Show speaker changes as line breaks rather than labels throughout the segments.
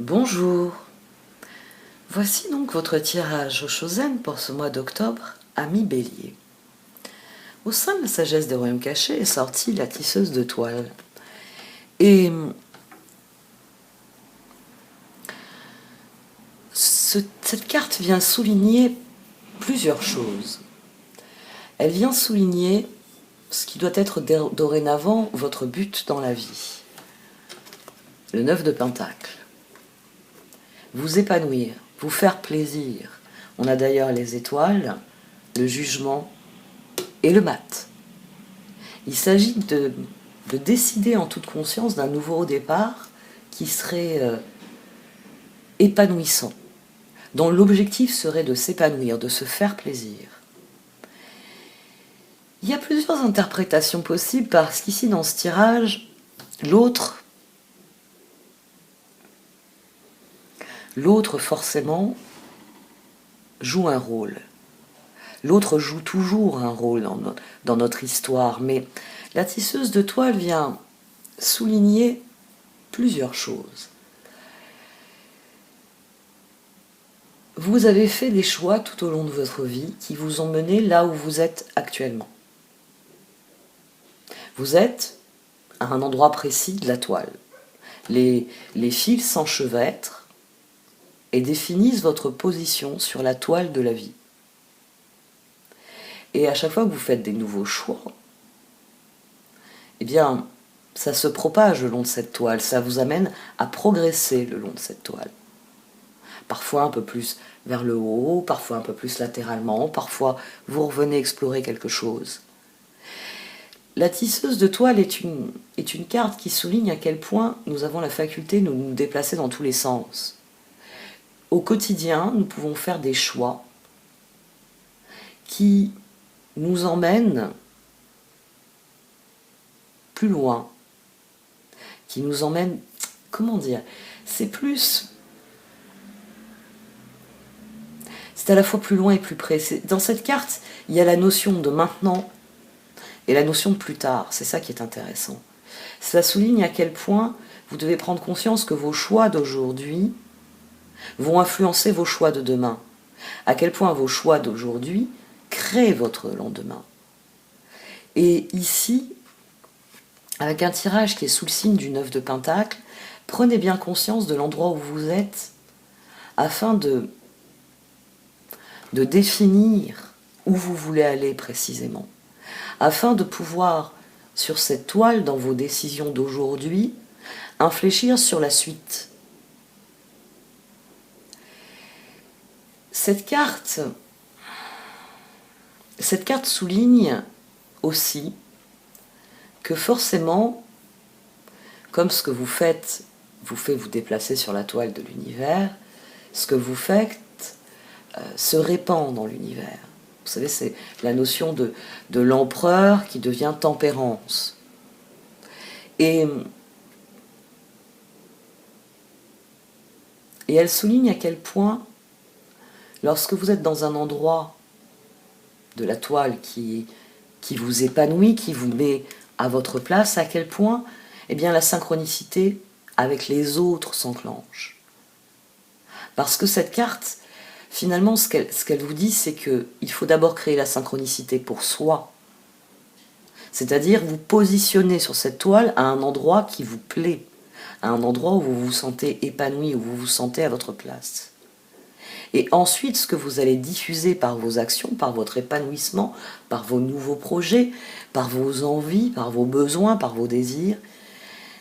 Bonjour, voici donc votre tirage au Chosen pour ce mois d'octobre, ami Bélier. Au sein de la sagesse des royaumes cachés est sortie la tisseuse de toile. Et cette carte vient souligner plusieurs choses. Elle vient souligner ce qui doit être dorénavant votre but dans la vie. Le 9 de Pentacle. Vous épanouir, vous faire plaisir. On a d'ailleurs les étoiles, le jugement et le mat. Il s'agit de décider en toute conscience d'un nouveau départ qui serait épanouissant, dont l'objectif serait de s'épanouir, de se faire plaisir. Il y a plusieurs interprétations possibles parce qu'ici dans ce tirage, l'autre forcément joue un rôle. L'autre joue toujours un rôle dans notre histoire, mais la tisseuse de toile vient souligner plusieurs choses. Vous avez fait des choix tout au long de votre vie qui vous ont mené là où vous êtes actuellement. Vous êtes à un endroit précis de la toile. Les fils s'enchevêtrent et définissent votre position sur la toile de la vie. Et à chaque fois que vous faites des nouveaux choix, eh bien, ça se propage le long de cette toile, ça vous amène à progresser le long de cette toile. Parfois un peu plus vers le haut, parfois un peu plus latéralement, parfois vous revenez explorer quelque chose. La tisseuse de toile est une carte qui souligne à quel point nous avons la faculté de nous déplacer dans tous les sens. Au quotidien, nous pouvons faire des choix qui nous emmènent plus loin, qui nous emmènent, comment dire, c'est à la fois plus loin et plus près. Dans cette carte, il y a la notion de maintenant et la notion de plus tard. C'est ça qui est intéressant. Ça souligne à quel point vous devez prendre conscience que vos choix d'aujourd'hui vont influencer vos choix de demain. À quel point vos choix d'aujourd'hui créent votre lendemain. Et ici, avec un tirage qui est sous le signe du 9 de Pentacle, prenez bien conscience de l'endroit où vous êtes afin de définir où vous voulez aller précisément, afin de pouvoir, sur cette toile, dans vos décisions d'aujourd'hui, infléchir sur la suite. Cette carte souligne aussi que forcément, comme ce que vous faites vous fait vous déplacer sur la toile de l'univers, ce que vous faites se répand dans l'univers. Vous savez, c'est la notion de l'empereur qui devient tempérance. Et elle souligne à quel point, lorsque vous êtes dans un endroit de la toile qui vous épanouit, qui vous met à votre place, à quel point eh bien, la synchronicité avec les autres s'enclenche. Parce que cette carte, finalement, ce qu'elle vous dit, c'est qu'il faut d'abord créer la synchronicité pour soi. C'est-à-dire vous positionner sur cette toile à un endroit qui vous plaît, à un endroit où vous vous sentez épanoui, où vous vous sentez à votre place. Et ensuite, ce que vous allez diffuser par vos actions, par votre épanouissement, par vos nouveaux projets, par vos envies, par vos besoins, par vos désirs,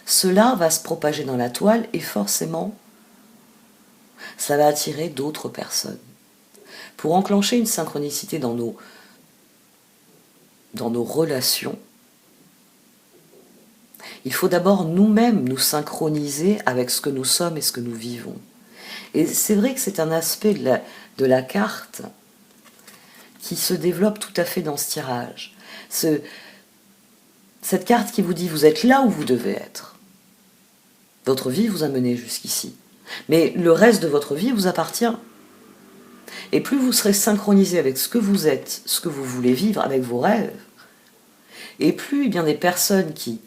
cela va se propager dans la toile et forcément, ça va attirer d'autres personnes. Pour enclencher une synchronicité dans nos relations, il faut d'abord nous-mêmes nous synchroniser avec ce que nous sommes et ce que nous vivons. Et c'est vrai que c'est un aspect de la carte qui se développe tout à fait dans ce tirage. Cette carte qui vous dit vous êtes là où vous devez être. Votre vie vous a mené jusqu'ici. Mais le reste de votre vie vous appartient. Et plus vous serez synchronisé avec ce que vous êtes, ce que vous voulez vivre, avec vos rêves, et plus bien des personnes qui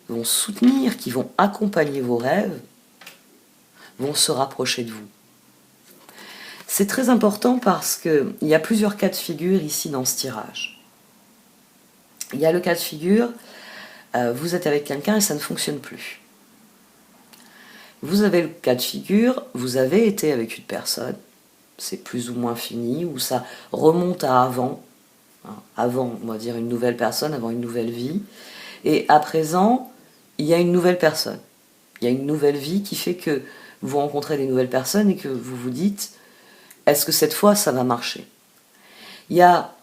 vont soutenir, qui vont accompagner vos rêves, vont se rapprocher de vous. C'est très important parce qu'il y a plusieurs cas de figure ici dans ce tirage. Il y a le cas de figure, vous êtes avec quelqu'un et ça ne fonctionne plus. Vous avez le cas de figure, vous avez été avec une personne, c'est plus ou moins fini, ou ça remonte à avant, avant, on va dire une nouvelle personne, avant une nouvelle vie, et à présent, il y a une nouvelle personne. Il y a une nouvelle vie qui fait que vous rencontrez des nouvelles personnes et que vous vous dites, est-ce que cette fois ça va marcher? Il y a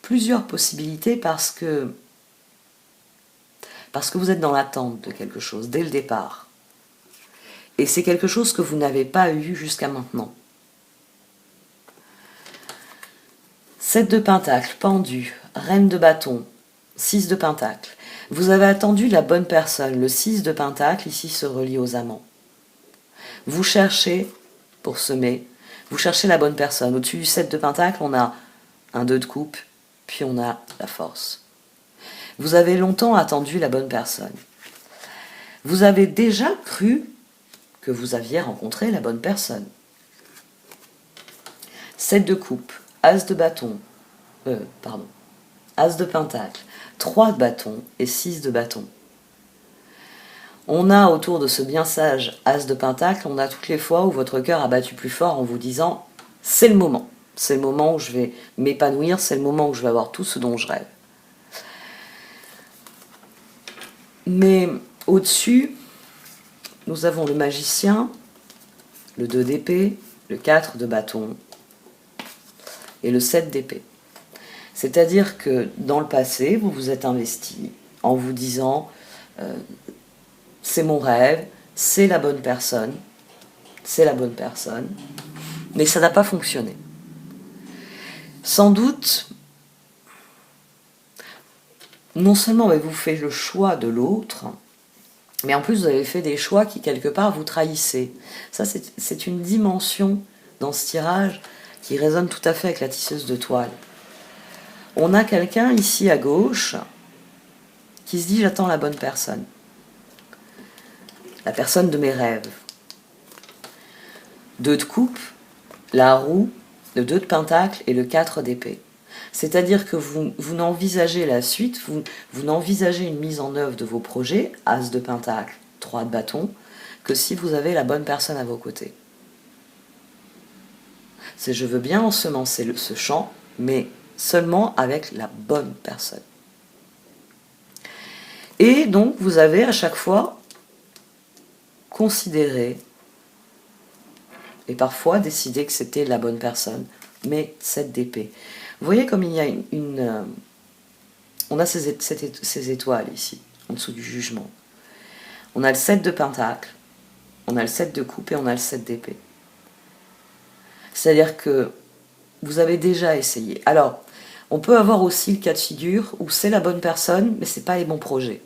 plusieurs possibilités parce que vous êtes dans l'attente de quelque chose dès le départ. Et c'est quelque chose que vous n'avez pas eu jusqu'à maintenant. 7 de pentacle, pendu, reine de bâton, 6 de pentacle. Vous avez attendu la bonne personne. Le 6 de pentacle, ici, se relie aux amants. Vous cherchez, pour semer, vous cherchez la bonne personne. Au-dessus du 7 de pentacle, on a un 2 de coupe, puis on a la force. Vous avez longtemps attendu la bonne personne. Vous avez déjà cru que vous aviez rencontré la bonne personne. 7 de coupe, as de bâton, as de pentacle, 3 de bâton et 6 de bâton. On a autour de ce bien sage as de pentacle, on a toutes les fois où votre cœur a battu plus fort en vous disant « c'est le moment où je vais m'épanouir, c'est le moment où je vais avoir tout ce dont je rêve ». Mais au-dessus, nous avons le magicien, le 2 d'épée, le 4 de bâton et le 7 d'épée. C'est-à-dire que dans le passé, vous vous êtes investi en vous disant c'est mon rêve, c'est la bonne personne, mais ça n'a pas fonctionné. Sans doute, non seulement avez-vous fait le choix de l'autre, mais en plus vous avez fait des choix qui quelque part vous trahissaient. Ça c'est une dimension dans ce tirage qui résonne tout à fait avec la tisseuse de toile. On a quelqu'un ici à gauche qui se dit j'attends la bonne personne. La personne de mes rêves. 2 de coupe, la roue, le 2 de pentacle et le 4 d'épée. C'est-à-dire que vous n'envisagez la suite, vous n'envisagez une mise en œuvre de vos projets, as de pentacle, 3 de bâton, que si vous avez la bonne personne à vos côtés. C'est je veux bien ensemencer ce champ, mais seulement avec la bonne personne. Et donc vous avez à chaque fois considéré et parfois décidé que c'était la bonne personne, mais 7 d'épée. Vous voyez comme il y a on a ces étoiles ici, en dessous du jugement. On a le 7 de pentacle, on a le 7 de coupe et on a le 7 d'épée. C'est-à-dire que vous avez déjà essayé. Alors, on peut avoir aussi le cas de figure où c'est la bonne personne, mais ce n'est pas les bons projets.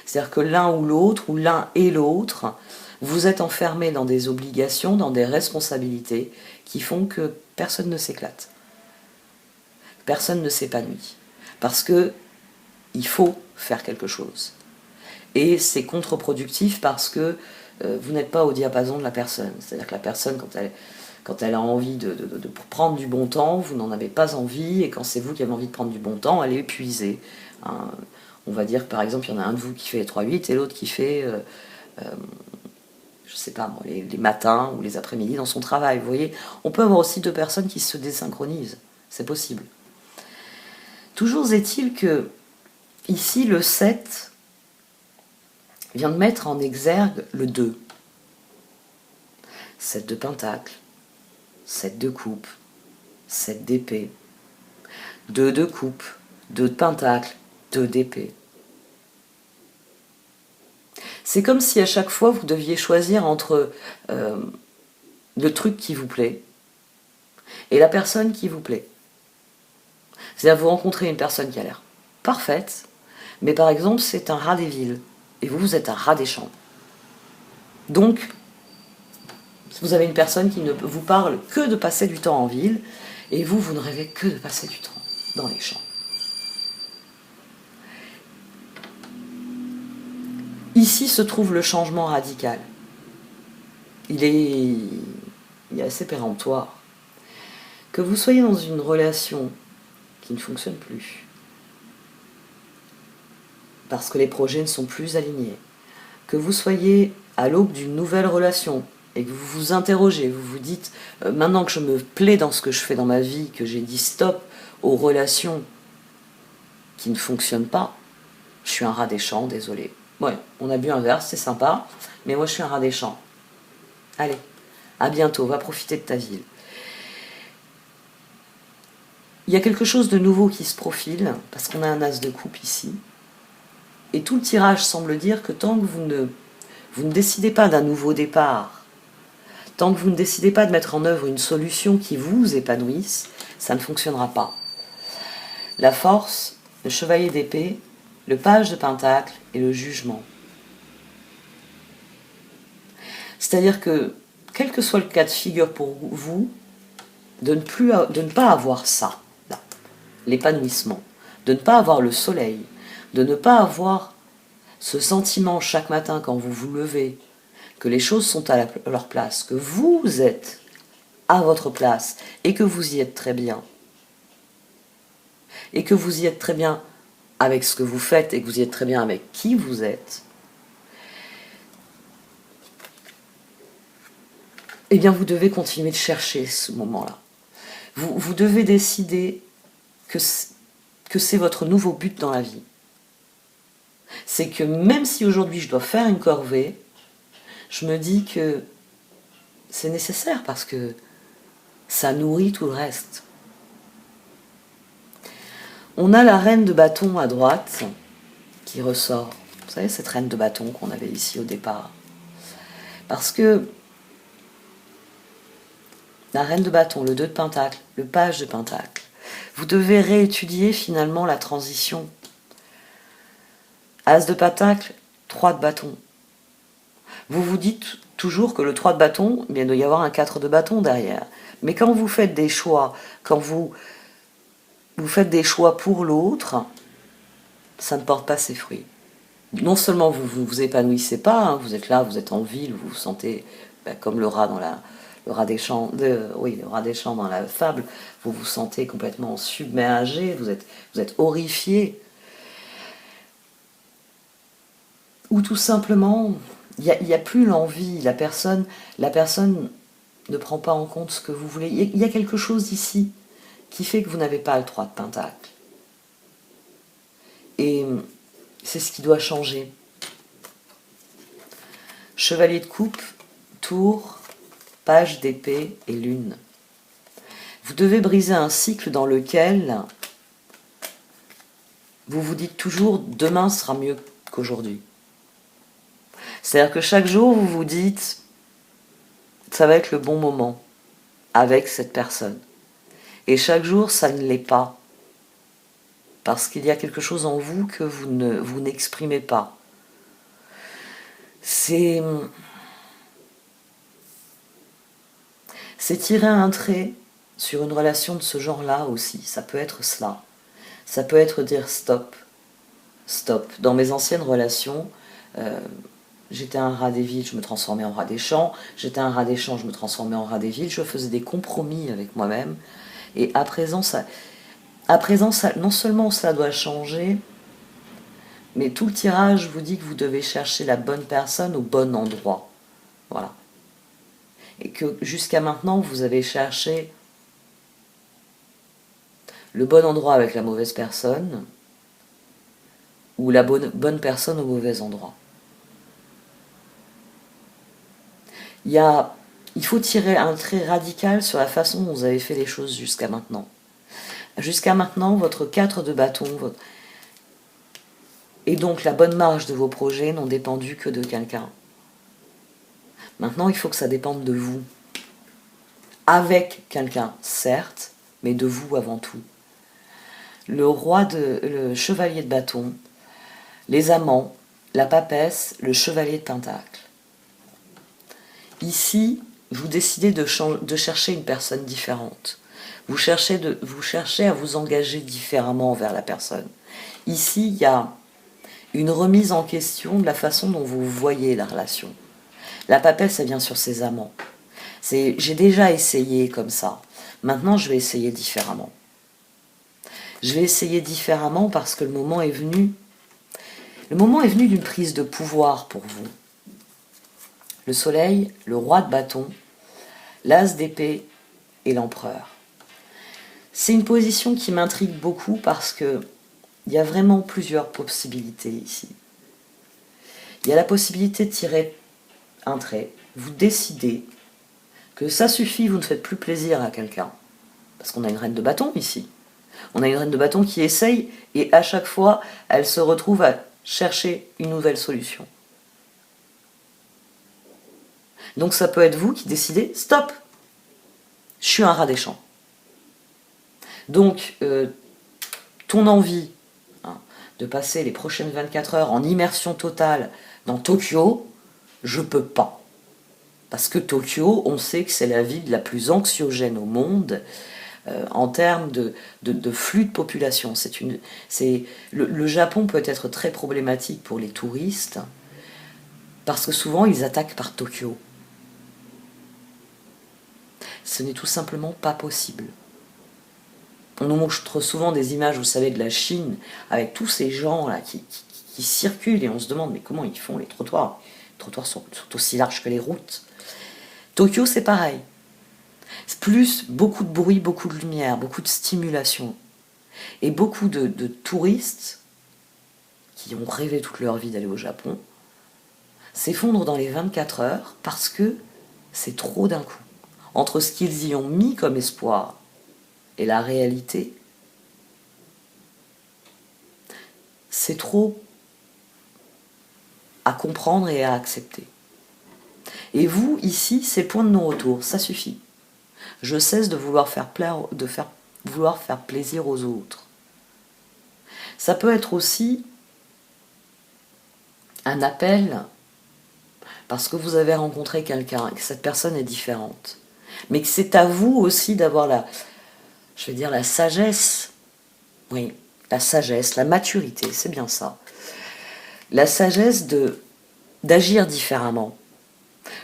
C'est-à-dire que l'un ou l'autre, ou l'un et l'autre, vous êtes enfermés dans des obligations, dans des responsabilités qui font que personne ne s'éclate. Personne ne s'épanouit. Parce que il faut faire quelque chose. Et c'est contre-productif parce que vous n'êtes pas au diapason de la personne. C'est-à-dire que la personne, quand elle a envie de prendre du bon temps, vous n'en avez pas envie, et quand c'est vous qui avez envie de prendre du bon temps, elle est épuisée. Hein. On va dire que par exemple, il y en a un de vous qui fait les 3-8 et l'autre qui fait, je sais pas, les matins ou les après-midi dans son travail. Vous voyez, on peut avoir aussi 2 personnes qui se désynchronisent. C'est possible. Toujours est-il que, ici, le 7 vient de mettre en exergue le 2. 7 de pentacle, 7 de coupe, 7 d'épée, 2 de coupe, 2 de pentacle, 2 d'épée. C'est comme si à chaque fois vous deviez choisir entre le truc qui vous plaît et la personne qui vous plaît. C'est-à-dire vous rencontrez une personne qui a l'air parfaite, mais par exemple c'est un rat des villes, et vous êtes un rat des champs. Donc, vous avez une personne qui ne vous parle que de passer du temps en ville, et vous ne rêvez que de passer du temps dans les champs. Ici se trouve le changement radical. il est assez péremptoire. Que vous soyez dans une relation qui ne fonctionne plus, parce que les projets ne sont plus alignés, que vous soyez à l'aube d'une nouvelle relation, et que vous vous interrogez, vous vous dites, maintenant que je me plais dans ce que je fais dans ma vie, que j'ai dit stop aux relations qui ne fonctionnent pas, je suis un rat des champs, désolé. Ouais, on a bu un verre, c'est sympa, mais moi je suis un rat des champs. Allez, à bientôt, va profiter de ta ville. Il y a quelque chose de nouveau qui se profile, parce qu'on a un as de coupe ici, et tout le tirage semble dire que tant que vous ne décidez pas d'un nouveau départ, tant que vous ne décidez pas de mettre en œuvre une solution qui vous épanouisse, ça ne fonctionnera pas. La force, le chevalier d'épée, le page de pentacle et le jugement. C'est-à-dire que, quel que soit le cas de figure pour vous, de ne pas avoir ça, là, l'épanouissement, de ne pas avoir le soleil, de ne pas avoir ce sentiment chaque matin quand vous vous levez, que les choses sont à leur place, que vous êtes à votre place et que vous y êtes très bien. Et que vous y êtes très bien avec ce que vous faites et que vous y êtes très bien avec qui vous êtes, eh bien vous devez continuer de chercher ce moment-là. Vous devez décider que c'est votre nouveau but dans la vie. C'est que même si aujourd'hui je dois faire une corvée, je me dis que c'est nécessaire parce que ça nourrit tout le reste. On a la reine de bâton à droite qui ressort. Vous savez, cette reine de bâton qu'on avait ici au départ. Parce que la reine de bâton, le 2 de pentacle, le page de pentacle, vous devez réétudier finalement la transition. As de pentacle, 3 de bâton. Vous vous dites toujours que le 3 de bâton, il doit y avoir un 4 de bâton derrière. Mais quand vous faites des choix, quand vous faites des choix pour l'autre, ça ne porte pas ses fruits. Non seulement vous ne vous épanouissez pas, hein, vous êtes là, vous êtes en ville, vous vous sentez comme le rat dans le rat des champs, le rat des champs dans la fable, vous vous sentez complètement submergé, vous êtes horrifié. Ou tout simplement, il n'y a plus l'envie, la personne ne prend pas en compte ce que vous voulez. Il y a quelque chose ici qui fait que vous n'avez pas le 3 de pentacle. Et c'est ce qui doit changer. Chevalier de coupe, tour, page d'épée et lune. Vous devez briser un cycle dans lequel vous vous dites toujours « demain sera mieux qu'aujourd'hui ». C'est-à-dire que chaque jour, vous vous dites « ça va être le bon moment avec cette personne ». Et chaque jour, ça ne l'est pas. Parce qu'il y a quelque chose en vous que vous n'exprimez pas. C'est tirer un trait sur une relation de ce genre-là aussi. Ça peut être cela. Ça peut être dire stop. Stop. Dans mes anciennes relations, j'étais un rat des villes, je me transformais en rat des champs. J'étais un rat des champs, je me transformais en rat des villes. Je faisais des compromis avec moi-même. Et à présent, non seulement cela doit changer, mais tout le tirage vous dit que vous devez chercher la bonne personne au bon endroit. Voilà. Et que jusqu'à maintenant, vous avez cherché le bon endroit avec la mauvaise personne, ou la bonne personne au mauvais endroit. Il faut tirer un trait radical sur la façon dont vous avez fait les choses jusqu'à maintenant. Jusqu'à maintenant, votre 4 de bâton, et donc la bonne marge de vos projets n'ont dépendu que de quelqu'un. Maintenant, il faut que ça dépende de vous. Avec quelqu'un, certes, mais de vous avant tout. Le chevalier de bâton, les amants, la papesse, le chevalier de pentacle. Ici, vous décidez de chercher une personne différente. Vous cherchez à vous engager différemment envers la personne. Ici, il y a une remise en question de la façon dont vous voyez la relation. La papelle, ça vient sur ses amants. J'ai déjà essayé comme ça. Maintenant, je vais essayer différemment. Je vais essayer différemment parce que le moment est venu. Le moment est venu d'une prise de pouvoir pour vous. Le soleil, le roi de bâton, l'as d'épée et l'empereur. C'est une position qui m'intrigue beaucoup parce que il y a vraiment plusieurs possibilités ici. Il y a la possibilité de tirer un trait. Vous décidez que ça suffit, vous ne faites plus plaisir à quelqu'un. Parce qu'on a une reine de bâton ici. On a une reine de bâton qui essaye et à chaque fois, elle se retrouve à chercher une nouvelle solution. Donc ça peut être vous qui décidez, stop, je suis un rat des champs. Donc, ton envie de passer les prochaines 24 heures en immersion totale dans Tokyo, je peux pas. Parce que Tokyo, on sait que c'est la ville la plus anxiogène au monde en termes de flux de population. Le Japon peut être très problématique pour les touristes parce que souvent ils attaquent par Tokyo. Ce n'est tout simplement pas possible. On nous montre souvent des images, vous savez, de la Chine, avec tous ces gens là qui circulent et on se demande mais comment ils font les trottoirs. Les trottoirs sont aussi larges que les routes. Tokyo, c'est pareil. C'est plus beaucoup de bruit, beaucoup de lumière, beaucoup de stimulation. Et beaucoup de touristes qui ont rêvé toute leur vie d'aller au Japon s'effondrent dans les 24 heures parce que c'est trop d'un coup. Entre ce qu'ils y ont mis comme espoir et la réalité, c'est trop à comprendre et à accepter. Et vous, ici, c'est point de non-retour, ça suffit. Je cesse de vouloir faire plaisir aux autres. Ça peut être aussi un appel parce que vous avez rencontré quelqu'un et que cette personne est différente. Mais que c'est à vous aussi d'avoir la sagesse. Oui, la sagesse, la maturité, c'est bien ça. La sagesse d'agir différemment.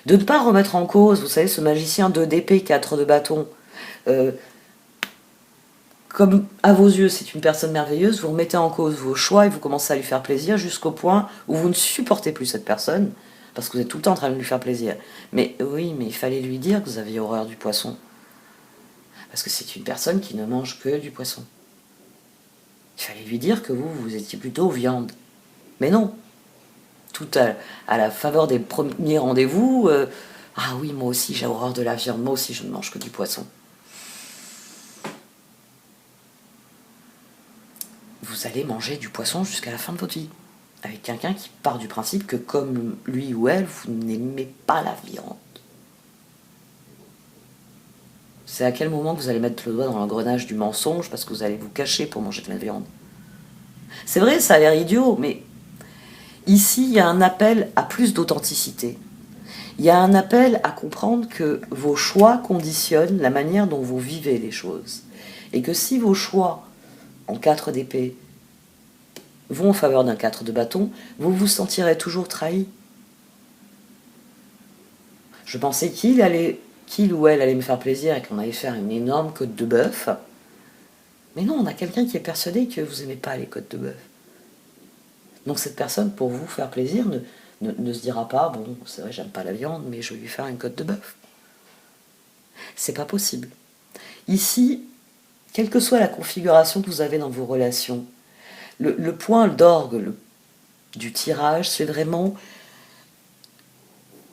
De ne pas remettre en cause, vous savez, ce magicien 2 d'épée, 4 de bâton. Comme à vos yeux, c'est une personne merveilleuse, vous remettez en cause vos choix et vous commencez à lui faire plaisir jusqu'au point où vous ne supportez plus cette personne, parce que vous êtes tout le temps en train de lui faire plaisir. Mais oui, mais il fallait lui dire que vous aviez horreur du poisson. Parce que c'est une personne qui ne mange que du poisson. Il fallait lui dire que vous étiez plutôt viande. Mais non. Tout à la faveur des premiers rendez-vous, ah oui, moi aussi j'ai horreur de la viande, moi aussi je ne mange que du poisson. Vous allez manger du poisson jusqu'à la fin de votre vie. Avec quelqu'un qui part du principe que comme lui ou elle, vous n'aimez pas la viande. C'est à quel moment que vous allez mettre le doigt dans l'engrenage du mensonge parce que vous allez vous cacher pour manger de la viande. C'est vrai, ça a l'air idiot, mais ici, il y a un appel à plus d'authenticité. Il y a un appel à comprendre que vos choix conditionnent la manière dont vous vivez les choses. Et que si vos choix en 4 d'épée vont en faveur d'un 4 de bâton, vous vous sentirez toujours trahi. Je pensais qu'il ou elle allait me faire plaisir et qu'on allait faire une énorme côte de bœuf. Mais non, on a quelqu'un qui est persuadé que vous n'aimez pas les côtes de bœuf. Donc cette personne, pour vous faire plaisir, ne se dira pas, bon, c'est vrai, j'aime pas la viande, mais je vais lui faire une côte de bœuf. C'est pas possible. Ici, quelle que soit la configuration que vous avez dans vos relations, le point d'orgue du tirage, c'est vraiment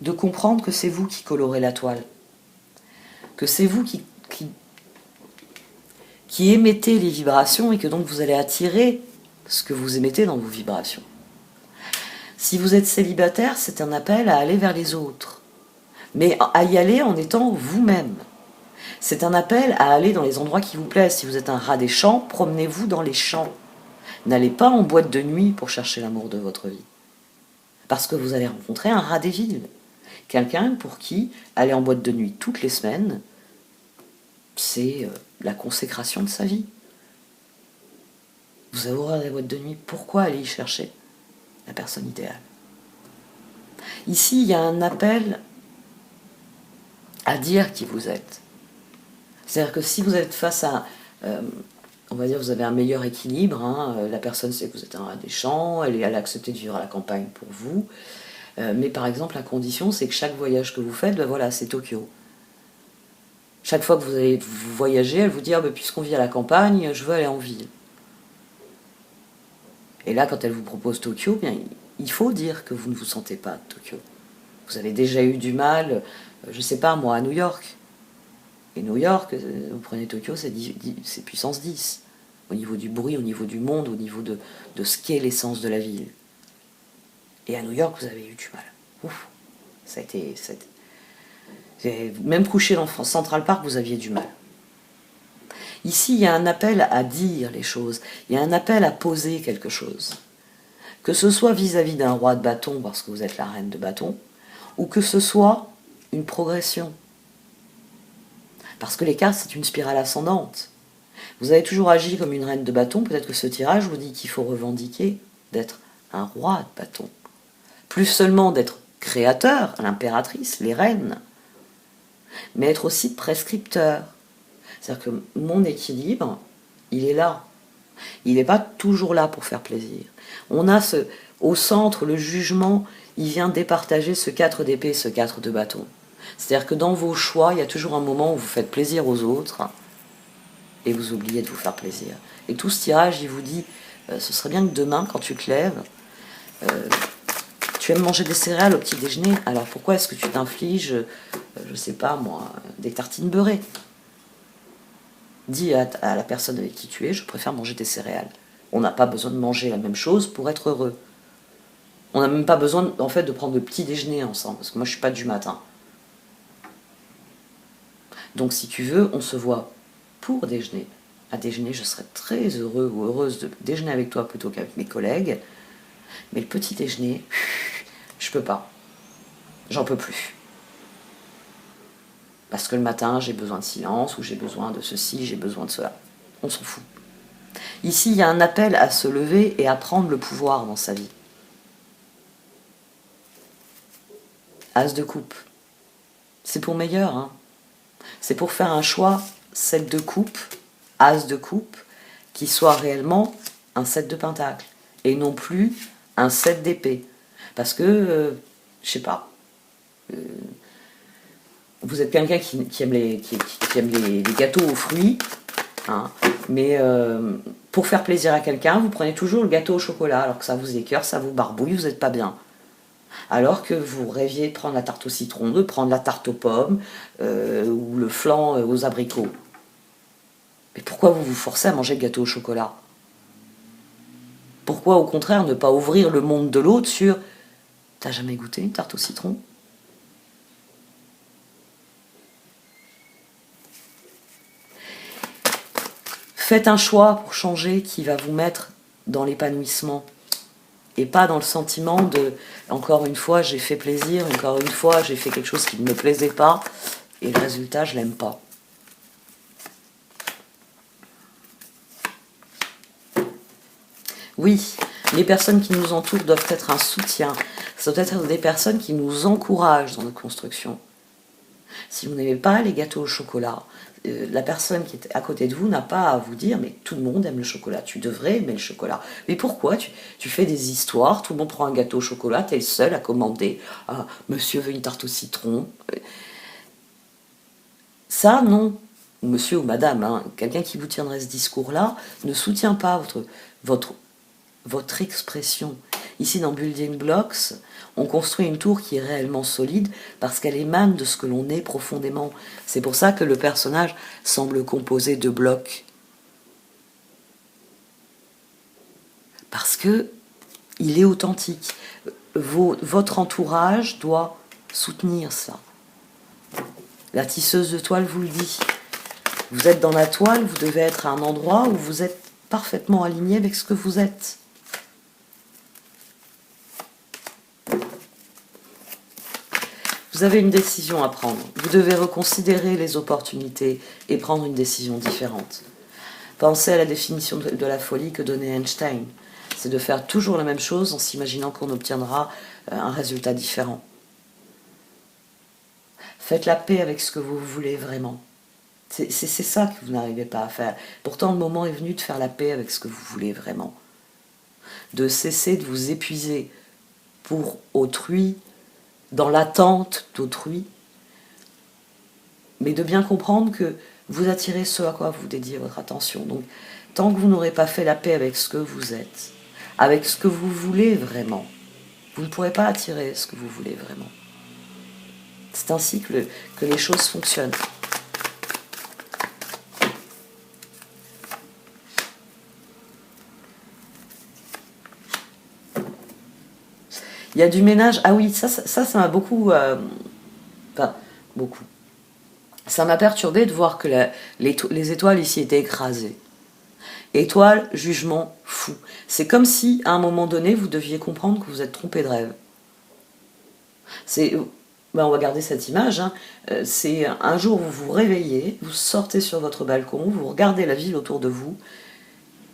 de comprendre que c'est vous qui colorez la toile. Que c'est vous qui émettez les vibrations et que donc vous allez attirer ce que vous émettez dans vos vibrations. Si vous êtes célibataire, c'est un appel à aller vers les autres, mais à y aller en étant vous-même. C'est un appel à aller dans les endroits qui vous plaisent. Si vous êtes un rat des champs, promenez-vous dans les champs. N'allez pas en boîte de nuit pour chercher l'amour de votre vie. Parce que vous allez rencontrer un rat des villes. Quelqu'un pour qui aller en boîte de nuit toutes les semaines, c'est la consécration de sa vie. Vous avez horreur des boîtes de nuit, pourquoi aller y chercher la personne idéale? Ici, il y a un appel à dire qui vous êtes. C'est-à-dire que si vous êtes face à... on va dire vous avez un meilleur équilibre, hein, la personne sait que vous êtes un rat des champs, elle a accepté de vivre à la campagne pour vous, mais par exemple la condition c'est que chaque voyage que vous faites, ben voilà, c'est Tokyo. Chaque fois que vous allez vous voyager, elle vous dit ben, puisqu'on vit à la campagne, je veux aller en ville. Et là quand elle vous propose Tokyo, bien, il faut dire que vous ne vous sentez pas de Tokyo. Vous avez déjà eu du mal, je sais pas moi, à New York. Et New York, vous prenez Tokyo, c'est puissance 10. Au niveau du bruit, au niveau du monde, au niveau de ce qu'est l'essence de la ville. Et à New York, vous avez eu du mal. Ouf, ça a été... Même couché dans Central Park, vous aviez du mal. Ici, il y a un appel à dire les choses. Il y a un appel à poser quelque chose. Que ce soit vis-à-vis d'un roi de bâton, parce que vous êtes la reine de bâton, ou que ce soit une progression. Parce que les cartes, c'est une spirale ascendante. Vous avez toujours agi comme une reine de bâton, peut-être que ce tirage vous dit qu'il faut revendiquer d'être un roi de bâton. Plus seulement d'être créateur, l'impératrice, les reines, mais être aussi prescripteur. C'est-à-dire que mon équilibre, il est là. Il n'est pas toujours là pour faire plaisir. On a au centre, le jugement, il vient départager ce 4 d'épée, ce 4 de bâton. C'est-à-dire que dans vos choix, il y a toujours un moment où vous faites plaisir aux autres et vous oubliez de vous faire plaisir. Et tout ce tirage, il vous dit, ce serait bien que demain, quand tu te lèves, tu aimes manger des céréales au petit déjeuner, alors pourquoi est-ce que tu t'infliges, je sais pas moi, des tartines beurrées? Dis à la personne avec qui tu es, je préfère manger des céréales. On n'a pas besoin de manger la même chose pour être heureux. On n'a même pas besoin, en fait, de prendre le petit déjeuner ensemble, parce que moi, je suis pas du matin. Donc, si tu veux, on se voit pour déjeuner. À déjeuner, je serais très heureux ou heureuse de déjeuner avec toi plutôt qu'avec mes collègues. Mais le petit déjeuner, je peux pas. J'en peux plus. Parce que le matin, j'ai besoin de silence, ou j'ai besoin de ceci, j'ai besoin de cela. On s'en fout. Ici, il y a un appel à se lever et à prendre le pouvoir dans sa vie. As de coupe. C'est pour meilleur, hein. C'est pour faire un choix, 7 de coupe, as de coupe, qui soit réellement un 7 de pentacle, et non plus un 7 d'épée. Parce que, je sais pas, vous êtes quelqu'un qui aime les gâteaux aux fruits, hein, mais pour faire plaisir à quelqu'un, vous prenez toujours le gâteau au chocolat, alors que ça vous écœure, ça vous barbouille, vous n'êtes pas bien. Alors que vous rêviez de prendre la tarte au citron, de prendre la tarte aux pommes, ou le flan aux abricots. Mais pourquoi vous vous forcez à manger le gâteau au chocolat? Pourquoi au contraire ne pas ouvrir le monde de l'autre sur « T'as jamais goûté une tarte au citron ?» Faites un choix pour changer qui va vous mettre dans l'épanouissement. Et pas dans le sentiment de « encore une fois j'ai fait plaisir, encore une fois j'ai fait quelque chose qui ne me plaisait pas, et le résultat je l'aime pas ». Oui, les personnes qui nous entourent doivent être un soutien. Ça doit être des personnes qui nous encouragent dans notre construction. Si vous n'aimez pas les gâteaux au chocolat, la personne qui est à côté de vous n'a pas à vous dire « mais tout le monde aime le chocolat, tu devrais aimer le chocolat ». Mais pourquoi tu fais des histoires, tout le monde prend un gâteau au chocolat, tu es le seul à commander « ah, monsieur veut une tarte au citron ». Ça, non. Monsieur ou madame, hein, quelqu'un qui vous tiendrait ce discours-là ne soutient pas votre expression. Ici, dans Building Blocks, on construit une tour qui est réellement solide parce qu'elle émane de ce que l'on est profondément. C'est pour ça que le personnage semble composé de blocs. Parce que il est authentique. Votre entourage doit soutenir ça. La tisseuse de toile vous le dit. Vous êtes dans la toile, vous devez être à un endroit où vous êtes parfaitement aligné avec ce que vous êtes. Vous avez une décision à prendre. Vous devez reconsidérer les opportunités et prendre une décision différente. Pensez à la définition de la folie que donnait Einstein. C'est de faire toujours la même chose en s'imaginant qu'on obtiendra un résultat différent. Faites la paix avec ce que vous voulez vraiment. C'est ça que vous n'arrivez pas à faire. Pourtant, le moment est venu de faire la paix avec ce que vous voulez vraiment. De cesser de vous épuiser pour autrui, dans l'attente d'autrui, mais de bien comprendre que vous attirez ce à quoi vous dédiez votre attention. Donc, tant que vous n'aurez pas fait la paix avec ce que vous êtes, avec ce que vous voulez vraiment, vous ne pourrez pas attirer ce que vous voulez vraiment. C'est ainsi que les choses fonctionnent. Il y a du ménage. Ah oui, ça m'a beaucoup... Enfin, beaucoup. Ça m'a perturbé de voir que les étoiles ici étaient écrasées. Étoile, jugement, fou. C'est comme si, à un moment donné, vous deviez comprendre que vous êtes trompé de rêve. On va garder cette image. Hein. C'est un jour, vous vous réveillez, vous sortez sur votre balcon, vous regardez la ville autour de vous,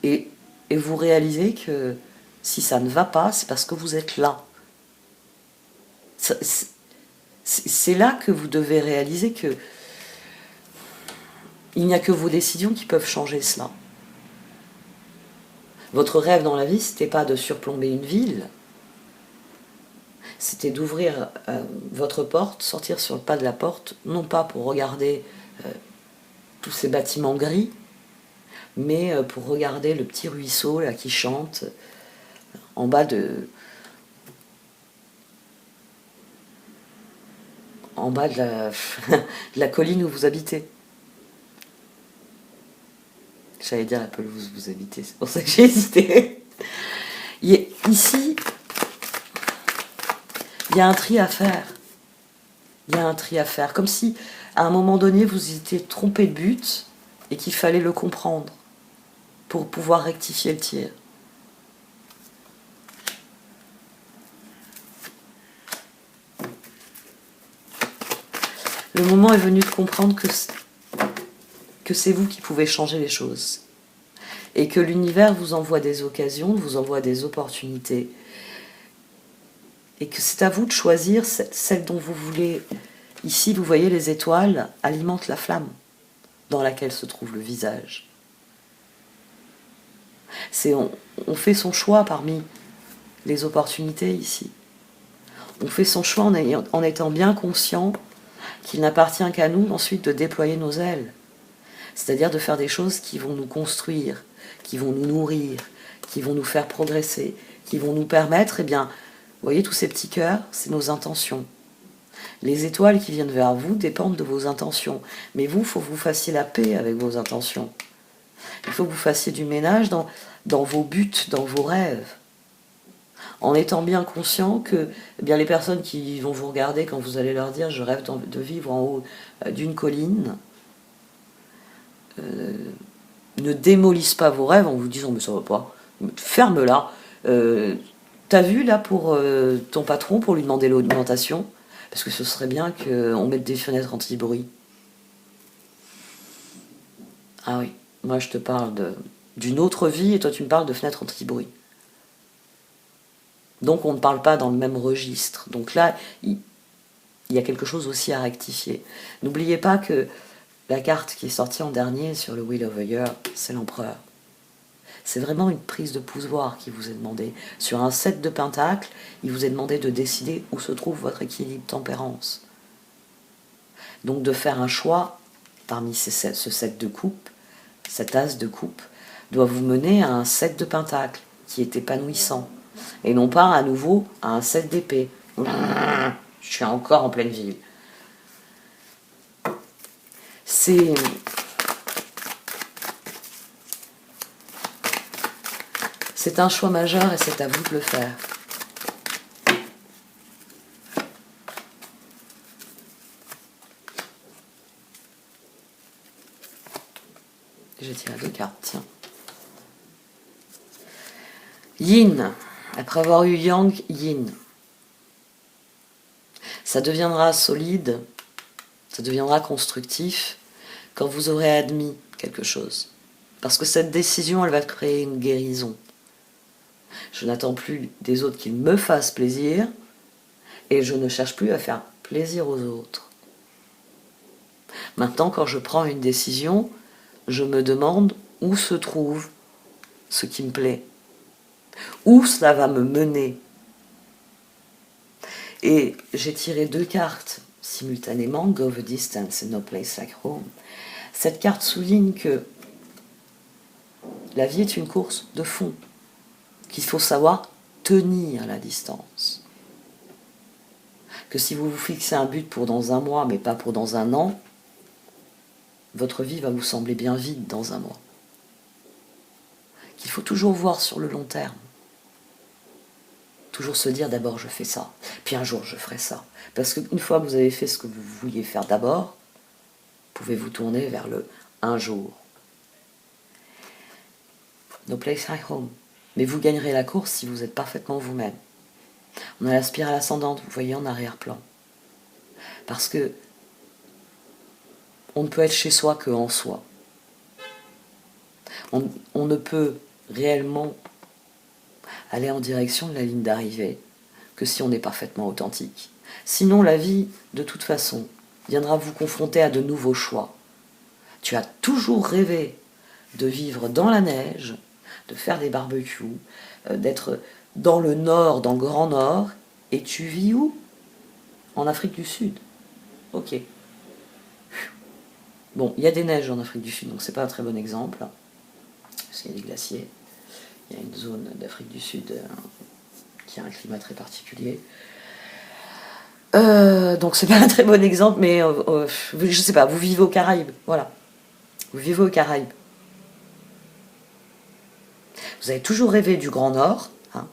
et vous réalisez que si ça ne va pas, c'est parce que vous êtes là. C'est là que vous devez réaliser que il n'y a que vos décisions qui peuvent changer cela. Votre rêve dans la vie, c'était pas de surplomber une ville, c'était d'ouvrir votre porte, sortir sur le pas de la porte, non pas pour regarder tous ces bâtiments gris, mais pour regarder le petit ruisseau là qui chante en bas de de la colline où vous habitez. J'allais dire la pelouse où vous habitez, c'est pour ça que j'ai hésité. Ici, il y a un tri à faire. Il y a un tri à faire. Comme si, à un moment donné, vous étiez trompé de but et qu'il fallait le comprendre pour pouvoir rectifier le tir. Le moment est venu de comprendre que c'est vous qui pouvez changer les choses. Et que l'univers vous envoie des occasions, vous envoie des opportunités. Et que c'est à vous de choisir celle dont vous voulez. Ici, vous voyez, les étoiles alimentent la flamme dans laquelle se trouve le visage. On fait son choix parmi les opportunités ici. On fait son choix en étant bien conscient qu'il n'appartient qu'à nous ensuite de déployer nos ailes. C'est-à-dire de faire des choses qui vont nous construire, qui vont nous nourrir, qui vont nous faire progresser, qui vont nous permettre, vous voyez tous ces petits cœurs, c'est nos intentions. Les étoiles qui viennent vers vous dépendent de vos intentions. Mais vous, il faut que vous fassiez la paix avec vos intentions. Il faut que vous fassiez du ménage dans vos buts, dans vos rêves. En étant bien conscient que les personnes qui vont vous regarder quand vous allez leur dire « je rêve de vivre en haut d'une colline », ne démolissent pas vos rêves en vous disant « mais ça va pas, ferme-la, t'as vu là pour ton patron pour lui demander l'augmentation, parce que ce serait bien qu'on mette des fenêtres anti-bruit. » Ah oui, moi je te parle d'une autre vie et toi tu me parles de fenêtres anti-bruit. Donc on ne parle pas dans le même registre. Donc là, il y a quelque chose aussi à rectifier. N'oubliez pas que la carte qui est sortie en dernier sur le Wheel of the Year, c'est l'empereur. C'est vraiment une prise de pouvoir qui vous est demandée. Sur un 7 de pentacles, il vous est demandé de décider où se trouve votre équilibre tempérance. Donc de faire un choix parmi ce 7 de coupe, cet as de coupe, doit vous mener à un 7 de pentacles qui est épanouissant. Et non pas à nouveau à un 7 d'épée. Je suis encore en pleine ville. C'est un choix majeur et c'est à vous de le faire. J'ai tiré 2 cartes, tiens. Yin. Après avoir eu Yang, Yin. Ça deviendra solide, ça deviendra constructif quand vous aurez admis quelque chose. Parce que cette décision, elle va créer une guérison. Je n'attends plus des autres qu'ils me fassent plaisir, Et je ne cherche plus à faire plaisir aux autres. Maintenant, quand je prends une décision, je me demande où se trouve ce qui me plaît. Où ça va me mener. Et j'ai tiré 2 cartes simultanément, Go the Distance et No Place Like Home. Cette carte souligne que la vie est une course de fond, qu'il faut savoir tenir la distance. Que si vous vous fixez un but pour dans un mois, mais pas pour dans un an, votre vie va vous sembler bien vide dans un mois. Qu'il faut toujours voir sur le long terme. Toujours se dire d'abord je fais ça, puis un jour je ferai ça. Parce qu'une fois que vous avez fait ce que vous vouliez faire d'abord, vous pouvez vous tourner vers le un jour. No place like home. Mais vous gagnerez la course si vous êtes parfaitement vous-même. On a la spirale ascendante, vous voyez en arrière-plan. Parce que on ne peut être chez soi qu'en soi. On ne peut réellement aller en direction de la ligne d'arrivée que si on est parfaitement authentique. Sinon, la vie, de toute façon, viendra vous confronter à de nouveaux choix. Tu as toujours rêvé de vivre dans la neige, de faire des barbecues, d'être dans le nord, dans le Grand Nord, et tu vis où? En Afrique du Sud. Ok. Bon, il y a des neiges en Afrique du Sud, donc c'est pas un très bon exemple, parce qu'il y a des glaciers. Il y a une zone d'Afrique du Sud qui a un climat très particulier. Donc c'est pas un très bon exemple, mais je sais pas, vous vivez aux Caraïbes, voilà. Vous vivez aux Caraïbes. Vous avez toujours rêvé du Grand Nord, hein,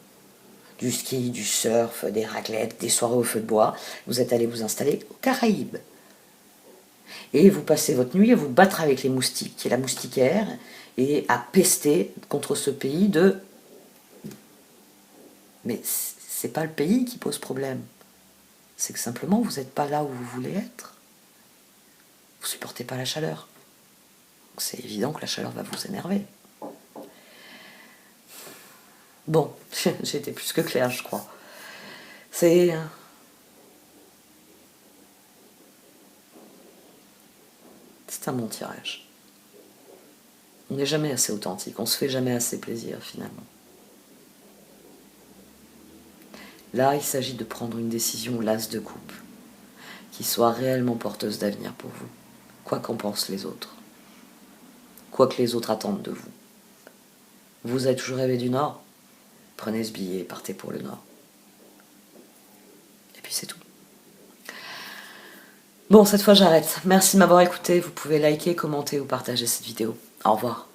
du ski, du surf, des raclettes, des soirées au feu de bois. Vous êtes allé vous installer aux Caraïbes. Et vous passez votre nuit à vous battre avec les moustiques et la moustiquaire et à pester contre ce pays de... Mais c'est pas le pays qui pose problème. C'est que simplement vous n'êtes pas là où vous voulez être. Vous supportez pas la chaleur. C'est évident que la chaleur va vous énerver. Bon, j'ai été plus que claire, je crois. C'est un bon tirage. On n'est jamais assez authentique, on se fait jamais assez plaisir finalement. Là, il s'agit de prendre une décision l'as de coupe, qui soit réellement porteuse d'avenir pour vous, quoi qu'en pensent les autres, quoi que les autres attendent de vous. Vous avez toujours rêvé du Nord? Prenez ce billet et partez pour le Nord. Et puis c'est tout. Bon, cette fois j'arrête. Merci de m'avoir écouté. Vous pouvez liker, commenter ou partager cette vidéo. Au revoir.